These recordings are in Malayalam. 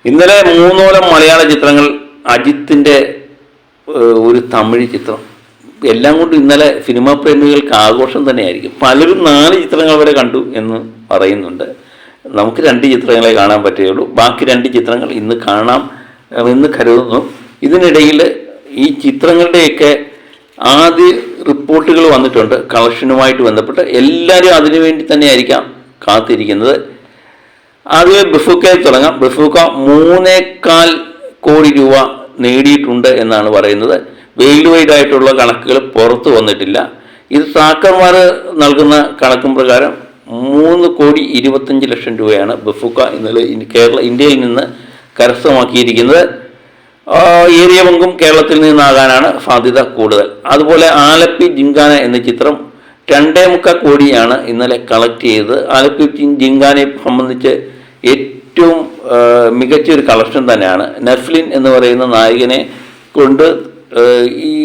ഇന്നലെ 3ഓളം മലയാള ചിത്രങ്ങൾ, അജിത്തിൻ്റെ ഒരു തമിഴ് ചിത്രം, എല്ലാം കൊണ്ടും ഇന്നലെ സിനിമാ പ്രേമികൾക്ക് ആഘോഷം തന്നെയായിരിക്കും. പലരും 4 ചിത്രങ്ങൾ വരെ കണ്ടു എന്ന് പറയുന്നുണ്ട്. നമുക്ക് 2 ചിത്രങ്ങളെ കാണാൻ പറ്റുകയുള്ളൂ. ബാക്കി 2 ചിത്രങ്ങൾ ഇന്ന് കാണാം എന്ന് കരുതുന്നു. ഇതിനിടയിൽ ഈ ചിത്രങ്ങളുടെയൊക്കെ ആദ്യ റിപ്പോർട്ടുകൾ വന്നിട്ടുണ്ട് കളക്ഷനുമായിട്ട് ബന്ധപ്പെട്ട്. എല്ലാവരും അതിനുവേണ്ടി തന്നെയായിരിക്കാം കാത്തിരിക്കുന്നത്. ആദ്യമേ ബഫൂക്കയിൽ തുടങ്ങാം. ബഫൂക്ക 3.25 കോടി രൂപ നേടിയിട്ടുണ്ട് എന്നാണ് പറയുന്നത്. വേൾഡ് വൈഡ് ആയിട്ടുള്ള കണക്കുകൾ പുറത്തു വന്നിട്ടില്ല. ഇത് സാക്കർമാർ നൽകുന്ന കണക്കും പ്രകാരം 3,25,00,000 രൂപയാണ് ബഫൂക്ക ഇന്നലെ ഇന്ത്യയിൽ നിന്ന് കരസ്ഥമാക്കിയിരിക്കുന്നത്. ഏറിയ പങ്കും കേരളത്തിൽ നിന്നാകാനാണ് സാധ്യത കൂടുതൽ. അതുപോലെ ആലപ്പി ജിങ്കാന എന്ന ചിത്രം 2.25 കോടിയാണ് ഇന്നലെ കളക്ട് ചെയ്തത്. ആലപ്പി ജിങ്കാനയെ സംബന്ധിച്ച് ഏറ്റവും മികച്ചൊരു കളക്ഷൻ തന്നെയാണ്. നെഫ്ലിൻ എന്ന് പറയുന്ന നായകനെ കൊണ്ട്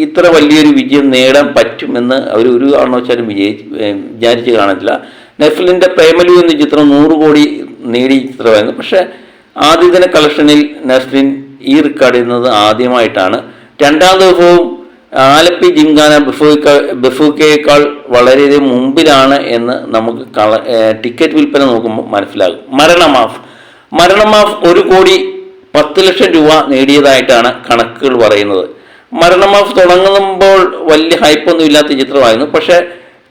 ഇത്ര വലിയൊരു വിജയം നേടാൻ പറ്റുമെന്ന് അവർ ഒരു കാരണവശാലും വിചാരിച്ച് കാണത്തില്ല. നെഫ്ലിൻ്റെ പ്രേമലു എന്ന ചിത്രം 100 കോടി നേടിയ ചിത്രമായിരുന്നു. പക്ഷേ ആദ്യ ദിന കളക്ഷനിൽ നെഫ്ലിൻ ഈ റെക്കോർഡ് ചെയ്യുന്നത് ആദ്യമായിട്ടാണ്. 2ാം ദിവസവും ആലപ്പി ജിങ്കാന ബഫൂക്കയേക്കാൾ വളരെയധികം മുമ്പിലാണ് എന്ന് നമുക്ക് ടിക്കറ്റ് വിൽപ്പന നോക്കുമ്പോൾ മനസ്സിലാകും. മരണമാഫ് 1,10,00,000 രൂപ നേടിയതായിട്ടാണ് കണക്കുകൾ പറയുന്നത്. മരണമാഫ് തുടങ്ങുമ്പോൾ വലിയ ഹൈപ്പൊന്നും ഇല്ലാത്ത ചിത്രമായിരുന്നു. പക്ഷേ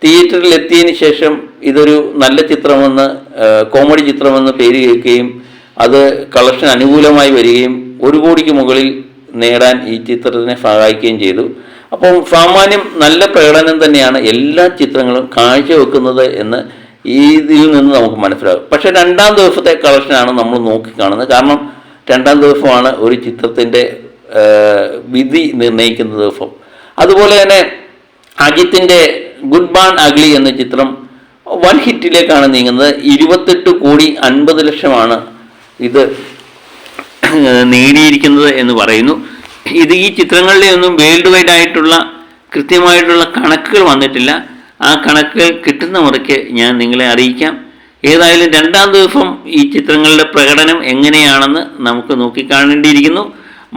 തിയേറ്ററിൽ എത്തിയതിന് ശേഷം ഇതൊരു നല്ല ചിത്രമെന്ന്, കോമഡി ചിത്രമെന്ന് പേര് കേൾക്കുകയും അത് കളക്ഷൻ അനുകൂലമായി വരികയും 1 കോടിക്ക് മുകളിൽ നേടാൻ ഈ ചിത്രത്തിനെ സഹായിക്കുകയും ചെയ്തു. അപ്പം സാമാന്യം നല്ല പ്രകടനം തന്നെയാണ് എല്ലാ ചിത്രങ്ങളും കാഴ്ചവെക്കുന്നത് എന്ന് ഇതിൽ നിന്ന് നമുക്ക് മനസ്സിലാകും. പക്ഷേ 2ാം ദിവസത്തെ കളക്ഷനാണ് നമ്മൾ നോക്കിക്കാണുന്നത്. കാരണം 2ാം ദിവസമാണ് ഒരു ചിത്രത്തിൻ്റെ വിധി നിർണ്ണയിക്കുന്ന ദിവസം. അതുപോലെ തന്നെ അജിത്തിൻ്റെ ഗുഡ് ബാഡ് അഗ്ലി എന്ന ചിത്രം വൻ ഹിറ്റിലേക്കാണ് നീങ്ങുന്നത്. 28,50,00,000 ഇത് നേടിയിരിക്കുന്നത് എന്ന് പറയുന്നു. ഈ ചിത്രങ്ങളുടെ ഒന്നും വേൾഡ് വൈഡ് ആയിട്ടുള്ള കൃത്യമായിട്ടുള്ള കണക്കുകൾ വന്നിട്ടില്ല. ആ കണക്കുകൾ കിട്ടുന്ന മുറയ്ക്ക് ഞാൻ നിങ്ങളെ അറിയിക്കാം. ഏതായാലും 2ാം ദിവസം ഈ ചിത്രങ്ങളുടെ പ്രകടനം എങ്ങനെയാണെന്ന് നമുക്ക് നോക്കിക്കാണേണ്ടിയിരിക്കുന്നു.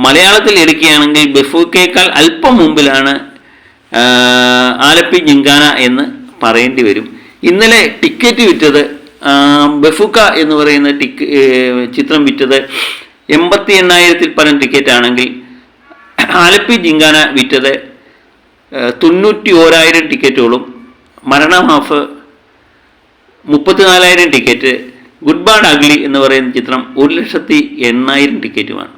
മലയാളത്തിൽ എടുക്കുകയാണെങ്കിൽ ബഫൂക്കയേക്കാൾ അല്പം മുമ്പിലാണ് ആലപ്പി ജിങ്കാന എന്ന് പറയേണ്ടി വരും. ഇന്നലെ ടിക്കറ്റ് വിറ്റത് ബഫൂക്ക എന്ന് പറയുന്ന ചിത്രം വിറ്റത് 88,000-ൽ പരം ടിക്കറ്റ് ആണെങ്കിൽ ആലപ്പി ജിങ്കാന വിറ്റത് 91,000 ടിക്കറ്റുകളും, മരണമാഫ് 34,000 ടിക്കറ്റ്, ഗുഡ് ബാഡ് അഗ്ലി എന്ന് പറയുന്ന ചിത്രം 1,80,000 ടിക്കറ്റുമാണ്.